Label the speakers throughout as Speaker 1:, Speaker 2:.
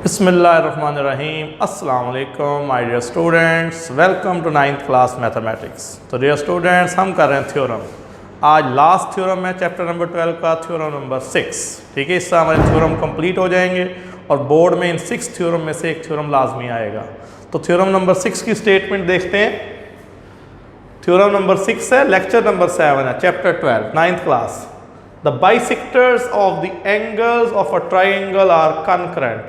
Speaker 1: बिस्मिल्लाहिर्रहमानिर्रहीम। अस्सलाम वालेकुम my dear students, welcome to 9th class mathematics. तो डियर स्टूडेंट्स, हम कर रहे हैं थ्योरम। आज लास्ट थ्योरम है चैप्टर नंबर 12 का, थ्योरम नंबर 6। ठीक है, इससे हमारे थ्योरम कंप्लीट हो जाएंगे और बोर्ड में इन 6 थ्योरम में से एक थ्योरम लाजमी आएगा। तो थ्योरम नंबर 6 की स्टेटमेंट देखते हैं। थ्योरम नंबर 6 है, लेक्चर नंबर 7 है, chapter 12, 9th class. The bisectors of the angles of a triangle are concurrent.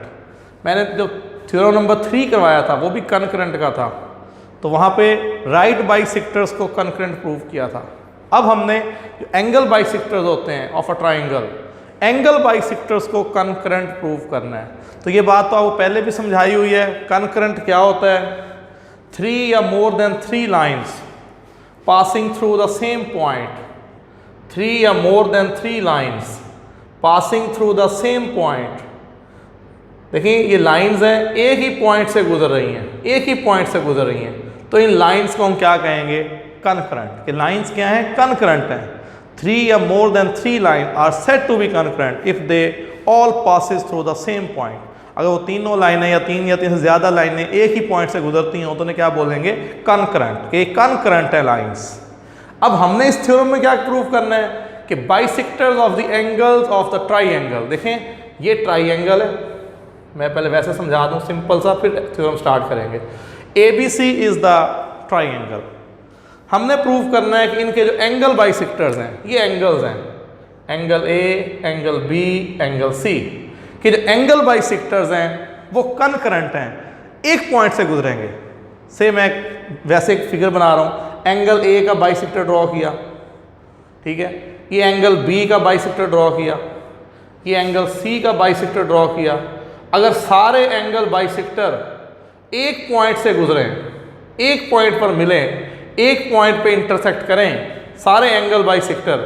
Speaker 1: मैंने जो थ्योरम नंबर 3 करवाया था वो भी कनकरेंट का था, तो वहाँ पे राइट बाइसेक्टर्स को कनकरेंट प्रूव किया था। अब हमने जो एंगल बाइसेक्टर्स होते हैं of a triangle, angle bisectors को कनकरेंट प्रूव करना है। तो ये बात तो आपको पहले भी समझाई हुई है। कनकरेंट क्या होता है? 3 या more than 3 lines passing through the same point. 3 या more than 3 lines passing through the same point. देखिए ये लाइंस हैं, एक ही पॉइंट से गुजर रही हैं, एक ही पॉइंट से गुजर रही हैं, तो इन लाइंस को हम क्या कहेंगे? कनकरेंट। कि लाइंस क्या हैं? कनकरेंट हैं। 3 या more than 3 line are said to be concurrent if they all passes through the same point. अगर वो तीनों लाइनें या 3 या 3 से ज़्यादा लाइनें एक ही पॉइंट से गुजरती हैं तो उन्हें क्या बोलेंगे? कनकरेंट। कि कनकरेंट है लाइंस। अब हमने इस थ्योरम में क्या प्रूव करना है कि bisectors of the angles of the triangle. देखें ये ट्राइंगल है, मैं पहले वैसे समझा दूं सिंपल सा, फिर थ्योरम स्टार्ट करेंगे। ABC is the triangle. हमने प्रूव करना है कि इनके जो एंगल बाइसेक्टर्स हैं, ये एंगल्स हैं, angle A, angle B, angle C, कि जो एंगल बाइसेक्टर्स हैं वो कनकरेंट हैं, एक पॉइंट से गुजरेंगे। से मैं वैसे एक फिगर बना रहा हूँ, एंगल A का बाइसेक्टर ड्रॉ किया, ठीक है, ये एंगल B का बाइसेक्टर ड्रॉ किया, ये एंगल C का बाइसेक्टर ड्रॉ किया। अगर सारे एंगल बाइसेक्टर एक पॉइंट से गुजरें, एक पॉइंट पर मिलें, एक पॉइंट पे इंटरसेक्ट करें सारे एंगल बाइसेक्टर,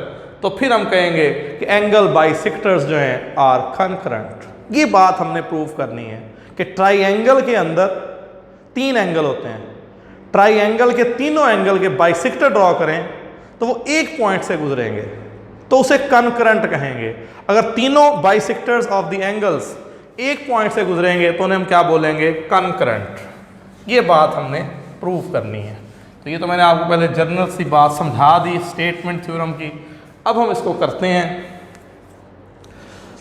Speaker 1: तो फिर हम कहेंगे कि एंगल बाइसेक्टर्स जो हैं आर कनकरेंट। ये बात हमने प्रूव करनी है कि ट्राइंगल के अंदर 3 एंगल होते हैं। ट्राइंगल के तीनों एंगल के बाइसेक्टर ड्रॉ करें तो वो एक पॉइंट से गुजरेंगे, तो उसे कनकरेंट कहेंगे। अगर तीनों बाइसेक्टर्स ऑफ द एंगल्स एक पॉइंट से गुजरेंगे तो उन्हें हम क्या बोलेंगे? कनकरेंट। ये बात हमने प्रूव करनी है। तो ये तो मैंने आपको पहले जनरल सी बात समझा दी स्टेटमेंट थ्योरम की। अब हम इसको करते हैं।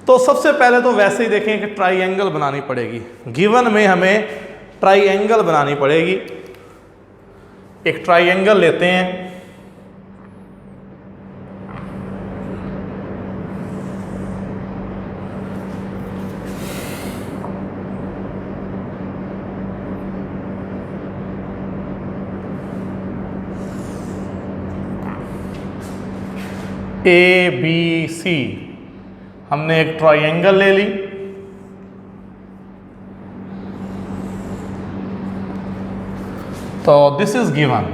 Speaker 1: तो सबसे पहले तो वैसे ही देखें कि ट्राइंगल बनानी पड़ेगी। गिवन में हमें ट्राइंगल बनानी पड़ेगी। एक ट्राइंगल लेते हैं, ABC। हमने एक ट्राइंगल ले ली। तो this is given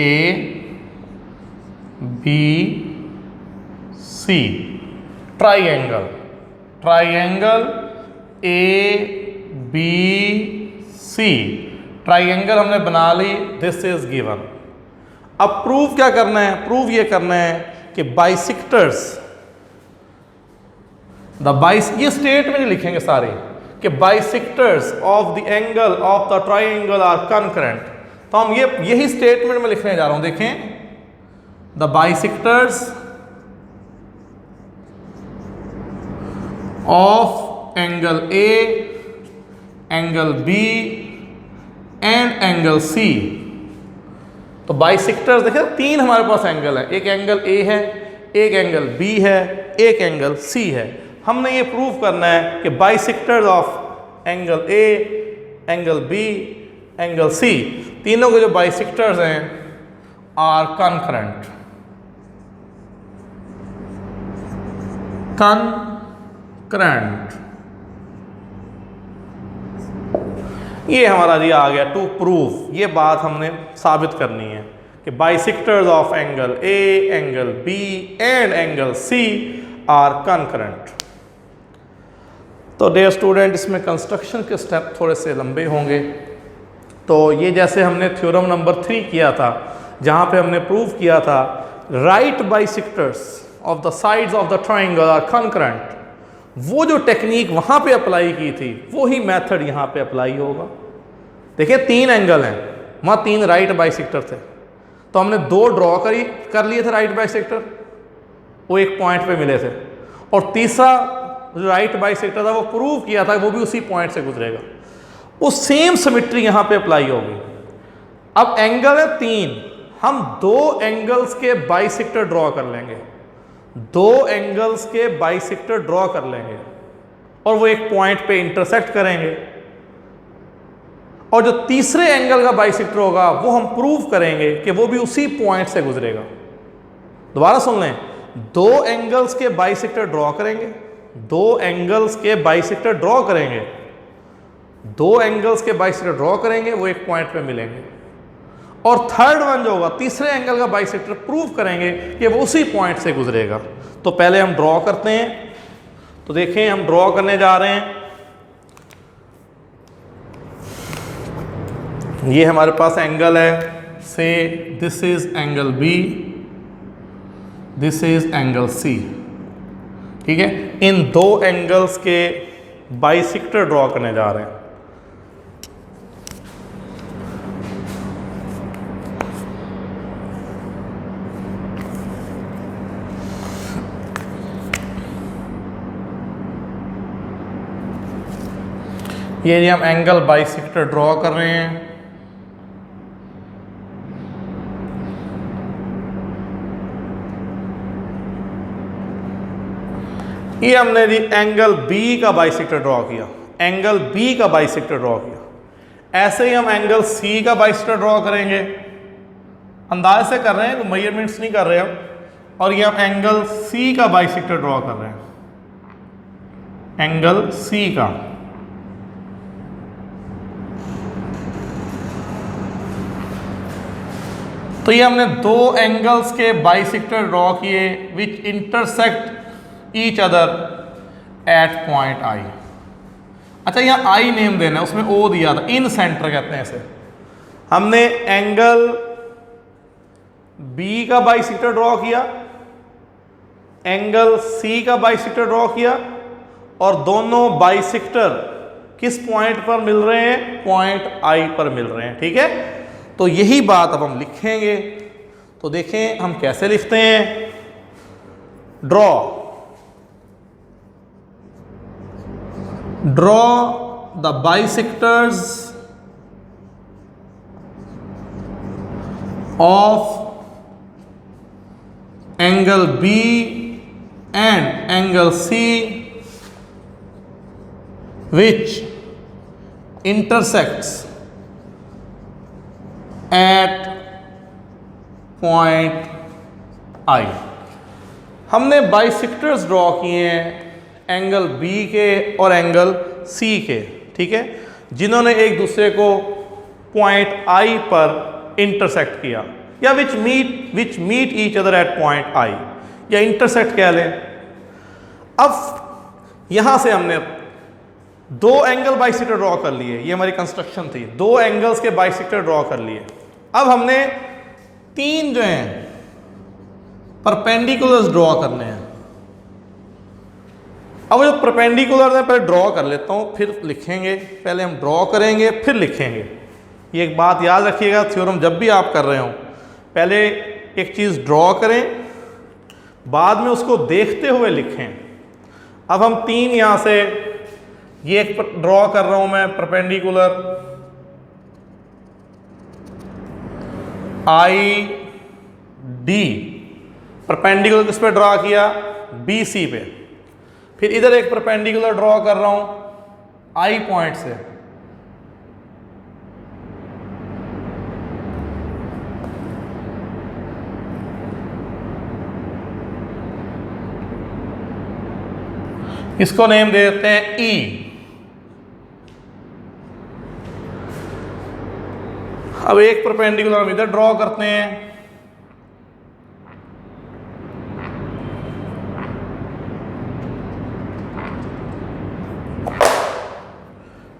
Speaker 1: ABC triangle. Triangle ABC triangle हमने बना ली। This is given. अब प्रूव क्या करना है? प्रूव ये करना है कि बाइसेक्टर्स ये स्टेटमेंट लिखेंगे सारे कि bisectors of the angle of the triangle are concurrent. तो हम यही स्टेटमेंट में लिखने जा रहा हूं। देखें, the bisectors of angle A, angle B and angle C। तो बाइसेक्टर्स देखिए 3 हमारे पास एंगल है, एक एंगल A है, एक एंगल B है, एक एंगल C है। हमने ये प्रूव करना है कि bisectors of angle A, angle B, angle C, तीनों के जो बाइसेक्टर्स हैं आर कनकरेंट। कनकरेंट ये हमारा जी आ गया टू प्रूव। ये बात हमने साबित करनी है कि bisectors of angle A, angle B and angle C are concurrent. तो डियर स्टूडेंट, इसमें कंस्ट्रक्शन के स्टेप थोड़े से लंबे होंगे। तो ये जैसे हमने थ्योरम नंबर 3 किया था, जहाँ पे हमने प्रूव किया था right bisectors of the sides of the triangle are concurrent. वो जो टेक्निक वहां पे अप्लाई की थी वो ही मेथड यहां पे अप्लाई होगा। देखिए 3 एंगल हैं, वहां 3 राइट बाइसेक्टर थे, तो हमने 2 ड्रॉ कर लिए थे राइट बाइसेक्टर, वो एक पॉइंट पे मिले थे, और तीसरा जो राइट बाइसेक्टर था वो प्रूव किया था वो भी उसी पॉइंट से गुजरेगा। वो सेम सिमेट्री यहां पे अप्लाई होगी। अब एंगल है 3, हम 2 एंगल्स के बाइसेक्टर ड्रॉ कर लेंगे, 2 एंगल्स के बाइसेक्टर ड्रॉ कर लेंगे और वो एक पॉइंट पे इंटरसेक्ट करेंगे, और जो तीसरे एंगल का बाइसेक्टर होगा वो हम प्रूव करेंगे कि वो भी उसी पॉइंट से गुजरेगा। दोबारा सुन लें, 2 एंगल्स के बाइसेक्टर ड्रॉ करेंगे, 2 एंगल्स के बाइसेक्टर ड्रॉ करेंगे, 2 एंगल्स के बाइसेक्टर ड्रॉ करेंगे, वो एक पॉइंट पे मिलेंगे, और थर्ड वन जो होगा तीसरे एंगल का बाइसेक्टर प्रूव करेंगे कि वो उसी पॉइंट से गुजरेगा। तो पहले हम ड्रॉ करते हैं, तो देखें हम ड्रॉ करने जा रहे हैं। ये हमारे पास एंगल है, say this is angle B, this is angle C, ठीक है। इन 2 एंगल्स के बाइसेक्टर ड्रॉ करने जा रहे हैं। ये हम एंगल बाइसेक्टर ड्रॉ कर रहे हैं। ये हमने जी एंगल बी का बाइसेक्टर ड्रॉ किया, एंगल बी का बाइसेक्टर ड्रॉ किया। ऐसे ही हम एंगल सी का बाइसेक्टर ड्रॉ करेंगे, अंदाज से कर रहे हैं, मेजरमेंट्स नहीं कर रहे हम। और ये हम एंगल सी का बाइसेक्टर ड्रॉ कर रहे हैं, एंगल सी का। तो ये हमने 2 एंगल्स के बाइसेक्टर ड्रॉ किए विच intersect each other at point आई। अच्छा, यहाँ आई नेम देना है, उसमें ओ दिया था, इन सेंटर कहते हैं इसे। हमने एंगल बी का बाइसेक्टर ड्रॉ किया, एंगल सी का बाइसेक्टर ड्रॉ किया, और दोनों बाइसेक्टर किस पॉइंट पर मिल रहे हैं? पॉइंट आई पर मिल रहे हैं, ठीक है। तो यही बात अब हम लिखेंगे। तो देखें हम कैसे लिखते हैं। Draw the bisectors of angle B and angle C which intersects at point I. हमने बाइसेक्टर्स ड्रॉ किए हैं एंगल बी के और एंगल सी के, ठीक है, जिन्होंने एक दूसरे को पॉइंट आई पर इंटरसेक्ट किया, या which meet each other at point I, या इंटरसेक्ट कह लें। अब यहां से हमने 2 एंगल बाइसेक्टर ड्रॉ कर लिए, ये हमारी कंस्ट्रक्शन थी, 2 एंगल्स के बाइसेक्टर ड्रॉ कर लिए। अब हमने 3 जो हैं परपेंडिकुलर्स ड्रॉ करने हैं। अब जो परपेंडिकुलर है पहले ड्रॉ कर लेता हूं, फिर लिखेंगे। पहले हम ड्रॉ करेंगे फिर लिखेंगे। ये एक बात याद रखिएगा, थ्योरम जब भी आप कर रहे हो पहले एक चीज़ ड्रॉ करें, बाद में उसको देखते हुए लिखें। अब हम 3 यहाँ से ये एक ड्रॉ कर रहा हूं मैं परपेंडिकुलर आई डी, परपेंडिकुलर किस पे ड्रॉ किया? बी सी पे। फिर इधर एक परपेंडिकुलर ड्रॉ कर रहा हूं आई पॉइंट से, इसको नेम दे देते हैं ई। अब एक परपेंडिकुलर हम इधर ड्रॉ करते हैं,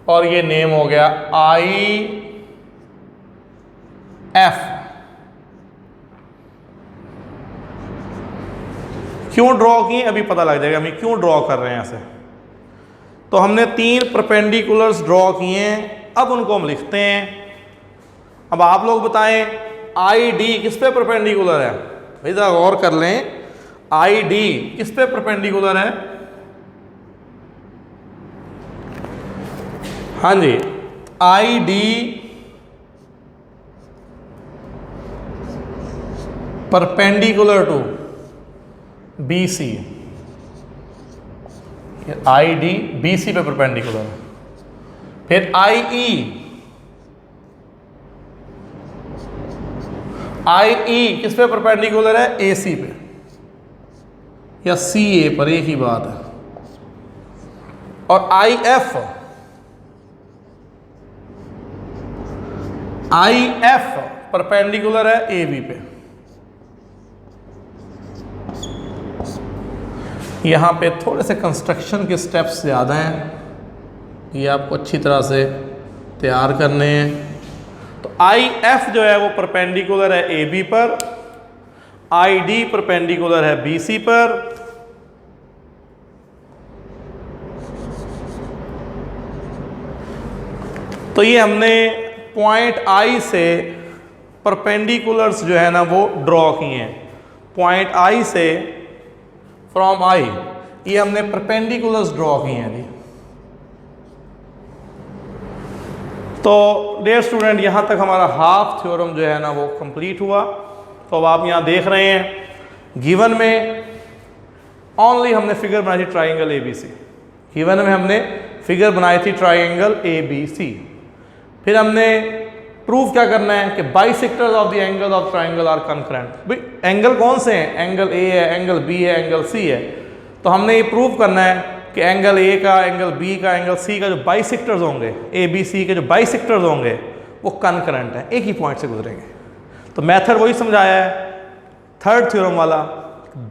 Speaker 1: और ये नेम हो गया आई एफ। क्यों ड्रॉ किए अभी पता लग जाएगा हम क्यों ड्रॉ कर रहे हैं ऐसे। तो हमने 3 परपेंडिकुलर्स ड्रॉ किए हैं, अब उनको हम लिखते हैं। अब आप लोग बताएं आई डी किस पे परपेंडिकुलर है? भाई जरा गौर कर लें, आई डी किस पे परपेंडिकुलर है? हाँ जी, I D perpendicular to B C, I D B C पे परपेंडिकुलर है। फिर आई ई किस पे परपेंडिकुलर है? ए सी पे या सी ए पर, एक ही बात है। और आई एफ परपेंडिकुलर है ए बी पे। यहाँ पे थोड़े से कंस्ट्रक्शन के स्टेप्स ज़्यादा हैं, ये आपको अच्छी तरह से तैयार करने हैं। तो आई एफ जो है वो परपेंडिकुलर है ए बी पर, आई डी परपेंडिकुलर है बी सी पर, तो ये हमने पॉइंट आई से परपेंडिकुलर्स जो है ना वो ड्रॉ किए हैं। पॉइंट आई से फ्रॉम आई ये हमने परपेंडिकुलर्स ड्रॉ किए हैं जी। तो डियर स्टूडेंट, यहाँ तक हमारा हाफ थ्योरम जो है ना वो कंप्लीट हुआ। तो अब आप यहाँ देख रहे हैं गिवन में ओनली हमने फिगर बनाई थी triangle A B C. Given में हमने फिगर बनाई थी ट्राइंगल ए बी सी। फिर हमने प्रूफ क्या करना है कि bisectors of the angle of triangle are concurrent. भाई एंगल कौन से हैं? एंगल ए है, एंगल बी है, एंगल सी है। तो हमने ये प्रूफ करना है कि एंगल ए का, एंगल बी का, एंगल सी का जो बाइसेक्टर्स होंगे, ए बी सी के जो बाइसेक्टर्स होंगे वो कंकरेंट हैं, एक ही पॉइंट से गुजरेंगे। तो मेथड वही समझाया है थर्ड थ्योरम वाला।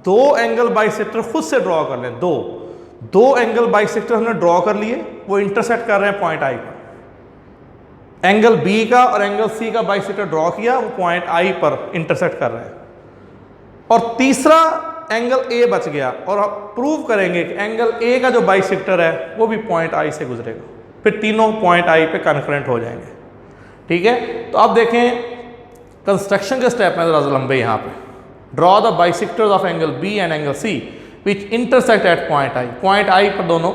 Speaker 1: 2 एंगल बाइसेक्टर खुद से ड्रॉ कर लें। दो एंगल बाइसेक्टर हमने ड्रॉ कर लिए, वो इंटरसेक्ट कर रहे हैं पॉइंट आई पर। एंगल बी का और एंगल सी का बाइसेक्टर ड्रॉ किया, वो पॉइंट आई पर इंटरसेक्ट कर रहे हैं। और तीसरा एंगल ए बच गया, और हम प्रूव करेंगे कि एंगल ए का जो बाइसेक्टर है वो भी पॉइंट आई से गुजरेगा। फिर तीनों पॉइंट आई पे कॉन्करेंट हो जाएंगे। ठीक है, तो अब देखें कंस्ट्रक्शन के स्टेप में ज़रा लंबे यहाँ पे। Draw the bisectors of angle B and angle C which intersect at point I. Point I पर दोनों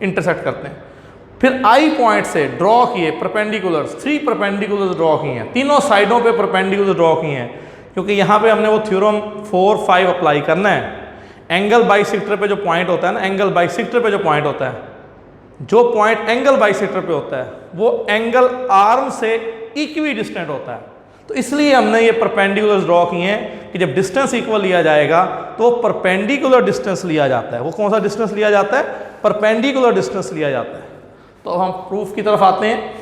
Speaker 1: इंटरसेक्ट करते हैं। फिर आई पॉइंट से ड्रॉ किए परपेंडिकुलर्स, 3 परपेंडिकुलर्स ड्रॉ किए हैं, तीनों साइडों पे परपेंडिकुलर ड्रॉ किए हैं, क्योंकि यहाँ पे हमने वो थ्योरम 4, 5 अप्लाई करना है। एंगल बाइसेक्टर पे जो पॉइंट होता है ना, एंगल बाइसेक्टर पे जो पॉइंट होता है, जो पॉइंट एंगल बाइसेक्टर पे होता है वो एंगल आर्म से इक्वी डिस्टेंट होता है। तो इसलिए हमने ये परपेंडिकुलर्स ड्रॉ किए हैं कि जब डिस्टेंस इक्वल लिया जाएगा तो परपेंडिकुलर डिस्टेंस लिया जाता है। वो कौन सा डिस्टेंस लिया जाता है? परपेंडिकुलर डिस्टेंस लिया जाता है। तो हम प्रूफ की तरफ आते हैं।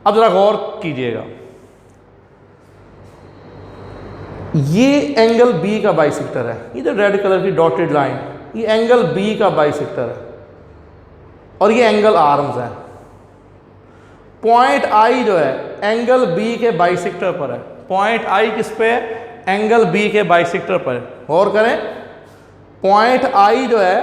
Speaker 1: अब जरा गौर कीजिएगा, ये एंगल बी का बाइसेक्टर है, ये जो रेड कलर की डॉटेड लाइन, ये एंगल बी का बाइसेक्टर है, और ये एंगल आर्म्स है। पॉइंट आई जो है एंगल बी के बाइसेक्टर पर है। पॉइंट आई किस पे है? एंगल बी के बाइसेक्टर पर है। गौर करें, पॉइंट आई जो है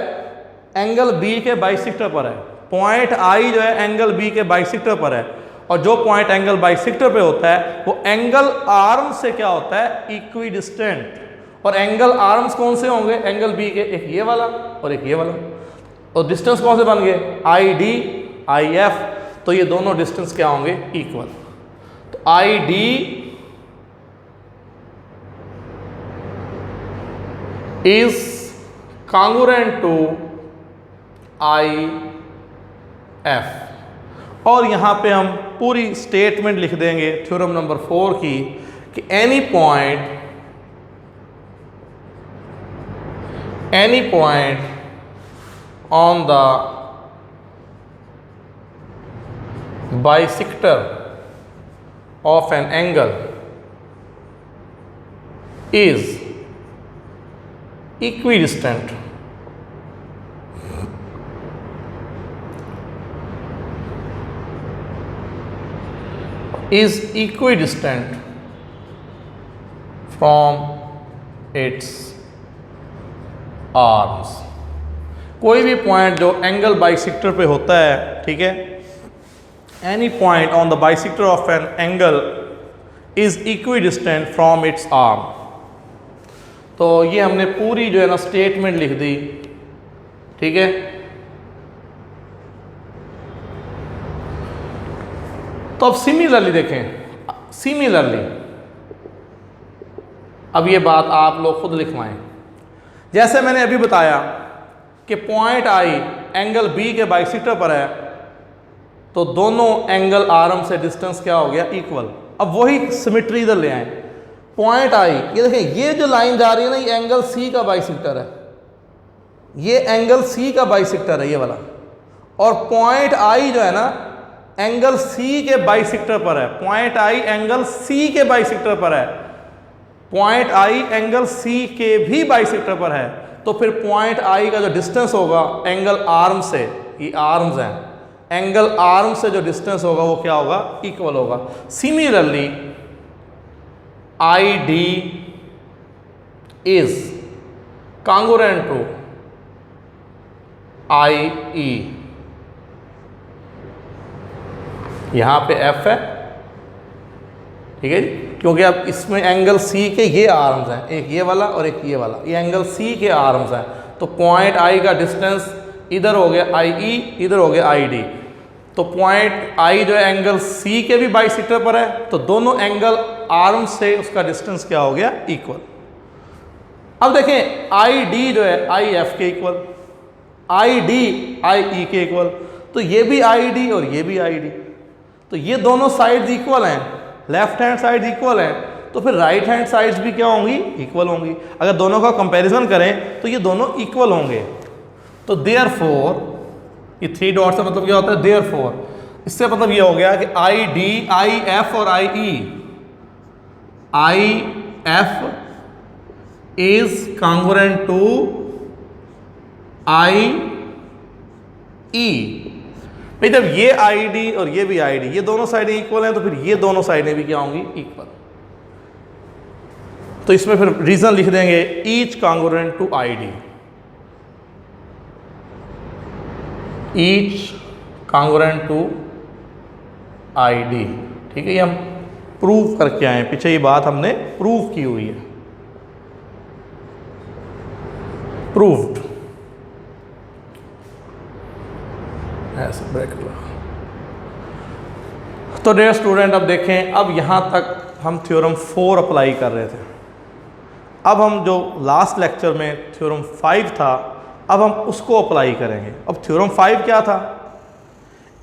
Speaker 1: एंगल बी के बाइसेक्टर पर है। पॉइंट आई जो है एंगल बी के बाइसेक्टर पर है, और जो पॉइंट एंगल बाइसेक्टर पे होता है वो एंगल आर्म से क्या होता है? Equi distant. और एंगल आर्म्स कौन से होंगे? एंगल बी के, एक ये वाला और एक ये वाला। और डिस्टेंस कौन से बन गए? I D, I F. तो ये दोनों डिस्टेंस क्या होंगे? इक्वल। तो I D is congruent to I F. और यहाँ पे हम पूरी स्टेटमेंट लिख देंगे थ्योरम नंबर 4 की कि any point on the bisector of an angle is equidistant from its arms। कोई भी पॉइंट जो एंगल बाइसेक्टर पे होता है, ठीक है, any point on the bisector of an angle is equidistant from its arm. तो ये हमने पूरी जो है ना स्टेटमेंट लिख दी, ठीक है। तो अब सिमिलरली देखें, सिमिलरली अब ये बात आप लोग खुद लिखवाएं। जैसे मैंने अभी बताया कि पॉइंट आई एंगल बी के बाइसेक्टर पर है, तो दोनों एंगल आर्म से डिस्टेंस क्या हो गया, इक्वल। अब वही सिमेट्री इधर ले आए। पॉइंट आई, ये देखें, ये जो लाइन जा रही है ना, ये एंगल सी का बाइसेक्टर है, ये एंगल सी का बाइसेक्टर है ये वाला। और पॉइंट आई जो है ना एंगल सी के बाइसेक्टर पर है। पॉइंट आई एंगल सी के बाइसेक्टर पर है। पॉइंट आई एंगल सी के भी बाइसेक्टर पर है। तो फिर पॉइंट आई का जो डिस्टेंस होगा एंगल आर्म से, ये आर्म्स हैं, एंगल आर्म से जो डिस्टेंस होगा वो क्या होगा, इक्वल होगा। Similarly I D is congruent to I E. यहां पे एफ है, ठीक है जी, क्योंकि अब इसमें एंगल सी के ये आर्म्स हैं, एक ये वाला और एक ये वाला, ये एंगल सी के आर्म्स हैं। तो पॉइंट आई का डिस्टेंस इधर हो गया आई ई, इधर हो गया आई डी। तो पॉइंट आई जो है एंगल सी के भी बाइसेक्टर पर है, तो दोनों एंगल आर्म से उसका डिस्टेंस क्या हो गया, इक्वल। अब देखें आई डी जो है आई एफ के इक्वल, आई डी आई ई के इक्वल। तो ये भी आई डी और ये भी आई डी, तो ये दोनों साइड्स इक्वल हैं, लेफ्ट हैंड साइड इक्वल है, तो फिर राइट हैंड साइड्स भी क्या होंगी, इक्वल होंगी। अगर दोनों का कंपैरिजन करें तो ये दोनों इक्वल होंगे। तो देयरफॉर, ये 3 डॉट से मतलब क्या होता है, देयरफॉर, इससे मतलब ये हो गया कि आई डी आई एफ और I F is congruent to I E. भाई जब ये आई डी और ये भी आई डी, ये दोनों साइडें इक्वल हैं, तो फिर ये दोनों साइडें भी क्या होंगी, इक्वल। तो इसमें फिर रीजन लिख देंगे, each congruent to I D, each congruent to I D, ठीक है। ये हम प्रूव करके आए, पीछे ये बात हमने प्रूव की हुई है, प्रूव्ड, ऐसे ब्रेक लो। तो डियर स्टूडेंट अब देखें, अब यहाँ तक हम थ्योरम 4 अप्लाई कर रहे थे। अब हम जो लास्ट लेक्चर में थ्योरम 5 था, अब हम उसको अप्लाई करेंगे। अब थ्योरम 5 क्या था,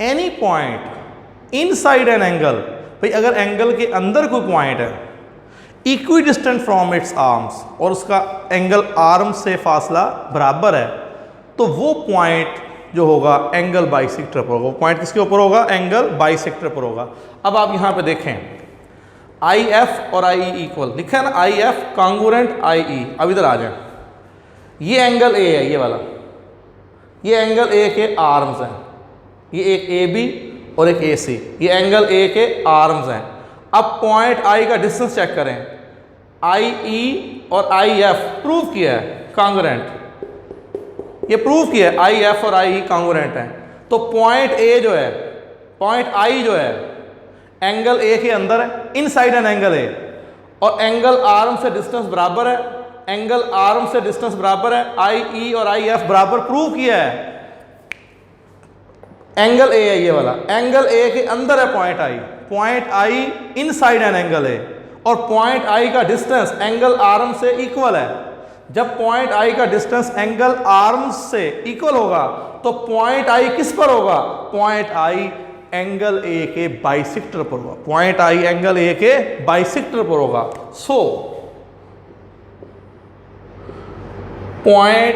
Speaker 1: any point inside an angle, भाई अगर एंगल के अंदर कोई पॉइंट है इक्विडिस्टेंट फ्रॉम इट्स आर्म्स, और उसका एंगल आर्म से फासला बराबर है, तो वो पॉइंट जो होगा एंगल बाइसेक्टर पर होगा। पॉइंट किसके ऊपर होगा, एंगल बाइसेक्टर पर होगा। अब आप यहां पे देखें, आई एफ और आई ई इक्वल लिखा है ना, आई एफ कॉन्ग्रुएंट आई ई। अब इधर आ जाए, ये एंगल ए है, ये वाला, ये एंगल ए के आर्म्स हैं, ये एक ए बी और एक ए सी, ये एंगल ए के आर्म्स हैं। अब पॉइंट आई का डिस्टेंस चेक करें, आई ई और आई एफ प्रूव किया है कॉन्ग्रुएंट, ये प्रूव किया है आई एफ और आई ई कॉन्ग्रुएंट हैं। तो पॉइंट ए जो है, पॉइंट आई जो है एंगल ए के अंदर है, इनसाइड एन एंगल ए, और एंगल आर्म से डिस्टेंस बराबर है, एंगल आर्म से डिस्टेंस बराबर है, आई ई और आई एफ बराबर, प्रूव किया है। एंगल ए है ये वाला, एंगल ए के अंदर है point I inside an angle A, और पॉइंट आई का डिस्टेंस एंगल आर्म से इक्वल है। जब पॉइंट आई का डिस्टेंस एंगल आर्म से इक्वल होगा तो पॉइंट आई किस पर होगा, पॉइंट आई एंगल ए के बाइसेक्टर पर होगा, पॉइंट आई एंगल ए के बाइसेक्टर पर होगा। So point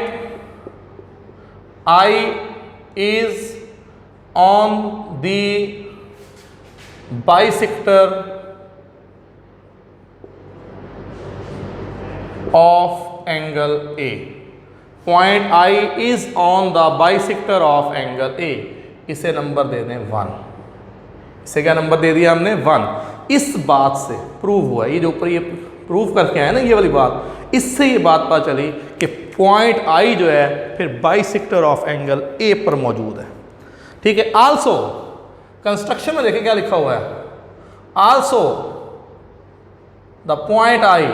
Speaker 1: I is on the bisector of angle A, point I is on the bisector of angle ए। इसे नंबर दे दें 1, इसे क्या नंबर दे दिया हमने 1। इस बात से प्रूव हुआ, ये जो ऊपर ये प्रूव करके आए ना ये वाली बात, इससे ये बात पता चली कि पॉइंट आई जो है फिर बाइसेक्टर ऑफ एंगल ए पर मौजूद है। ठीक है, आल्सो कंस्ट्रक्शन में देखें क्या लिखा हुआ है, also the point I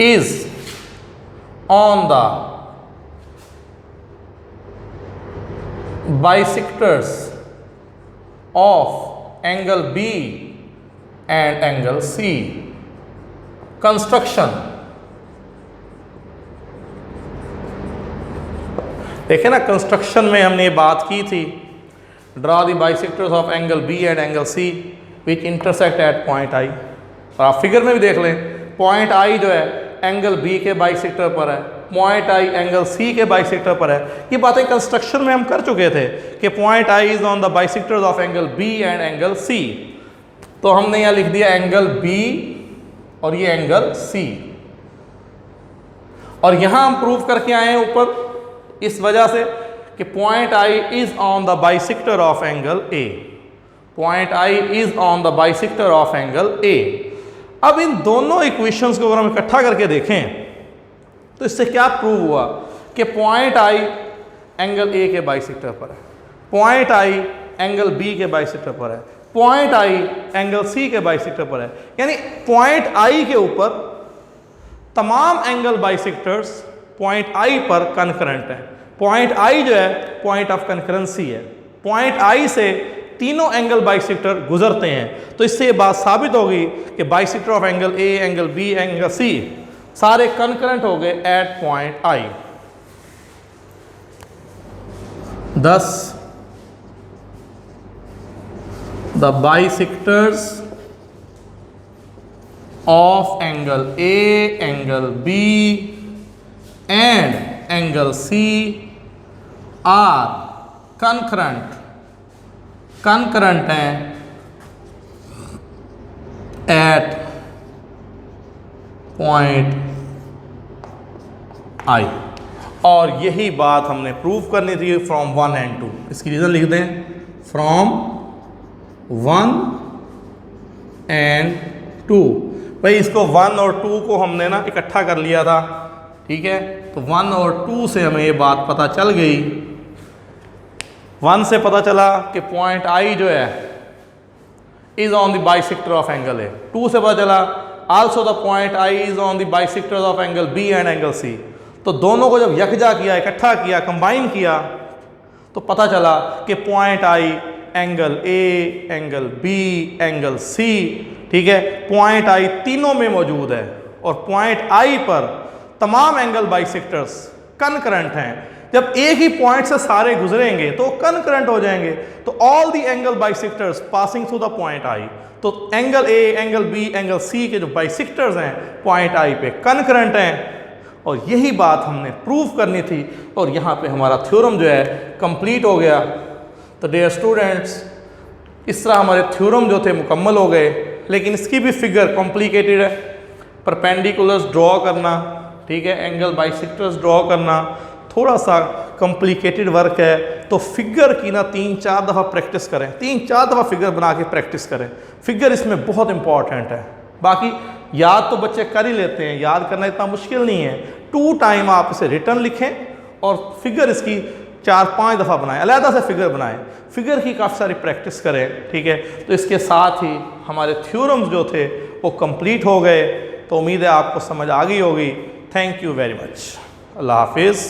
Speaker 1: is on the bisectors of angle B and angle C. Construction देखें ना, कंस्ट्रक्शन में हमने ये बात की थी, draw the bisectors of angle B and angle C which intersect at point I. और आप फिगर में भी देख लें, पॉइंट आई जो है एंगल बी के बाइसेक्टर पर है, पॉइंट आई एंगल सी के बाइसेक्टर पर है। ये बातें कंस्ट्रक्शन में हम कर चुके थे कि point I is on the bisectors of angle B and angle C. तो हमने यहाँ लिख दिया एंगल बी और ये एंगल सी, और यहां हम प्रूव करके आए हैं ऊपर इस वजह से कि point I is on the bisector of angle A, point I is on the bisector of angle ए। अब इन दोनों इक्वेशंस को अगर हम इकट्ठा करके देखें तो इससे क्या प्रूव हुआ कि पॉइंट आई एंगल ए के बाइसेक्टर पर है, पॉइंट आई एंगल बी के बाइसेक्टर पर है, पॉइंट आई एंगल सी के बाइसेक्टर पर है। यानी पॉइंट आई के ऊपर तमाम एंगल बाइसेक्टर्स पॉइंट आई पर कनकरेंट है। पॉइंट आई जो है पॉइंट ऑफ कनकरेंसी है, पॉइंट आई से तीनों एंगल बाइसेक्टर गुजरते हैं। तो इससे ये बात साबित होगी कि bisector of angle A, angle B, angle C सारे कनकरेंट हो गए at point I. thus the bisectors of angle A, angle B and angle C are concurrent हैं at point I। और यही बात हमने प्रूव करनी थी फ्रॉम 1 and 2। इसकी रीज़न लिख दें, फ्रॉम 1 and 2। भाई इसको 1 और 2 को हमने ना इकट्ठा कर लिया था, ठीक है। तो 1 और 2 से हमें ये बात पता चल गई। 1 से पता चला कि पॉइंट आई जो है is on the bisector of angle A. 2 से पता चला also the point I is on the bisectors of angle B and angle C. तो दोनों को जब यकजा किया, इकट्ठा किया, कंबाइन किया, तो पता चला कि point I angle A, angle B, angle C, ठीक है, पॉइंट आई तीनों में मौजूद है। और पॉइंट आई पर तमाम एंगल बाइसेक्टर्स कनकरेंट हैं। जब एक ही पॉइंट से सारे गुजरेंगे तो कनकरेंट हो जाएंगे। तो all the angle bisectors passing through the point I, तो angle A, angle B, angle C के जो बाइसेक्टर्स हैं पॉइंट आई पे कनकरेंट हैं। और यही बात हमने प्रूव करनी थी और यहाँ पे हमारा थ्योरम जो है कंप्लीट हो गया। तो डियर स्टूडेंट्स, इस तरह हमारे थ्योरम जो थे मुकम्मल हो गए। लेकिन इसकी भी फिगर कॉम्प्लिकेटेड है। परपेंडिकुलर्स ड्रॉ करना, ठीक है, एंगल बाइसेक्टर्स ड्रॉ करना थोड़ा सा कॉम्प्लिकेटेड वर्क है। तो फिगर की ना 3-4 दफ़ा प्रैक्टिस करें, 3-4 दफ़ा फिगर बना के प्रैक्टिस करें। फिगर इसमें बहुत इंपॉर्टेंट है। बाकी याद तो बच्चे कर ही लेते हैं, याद करना इतना मुश्किल नहीं है। 2 टाइम आप इसे रिटर्न लिखें और फिगर इसकी 4-5 दफ़ा बनाएं, अलहदा से फिगर बनाएं, फिगर की काफ़ी सारी प्रैक्टिस करें, ठीक है। तो इसके साथ ही हमारे थ्योरम्स जो थे वो कंप्लीट हो गए। तो उम्मीद है आपको समझ आ गई होगी। Thank you very much. अल्लाह हाफिज़।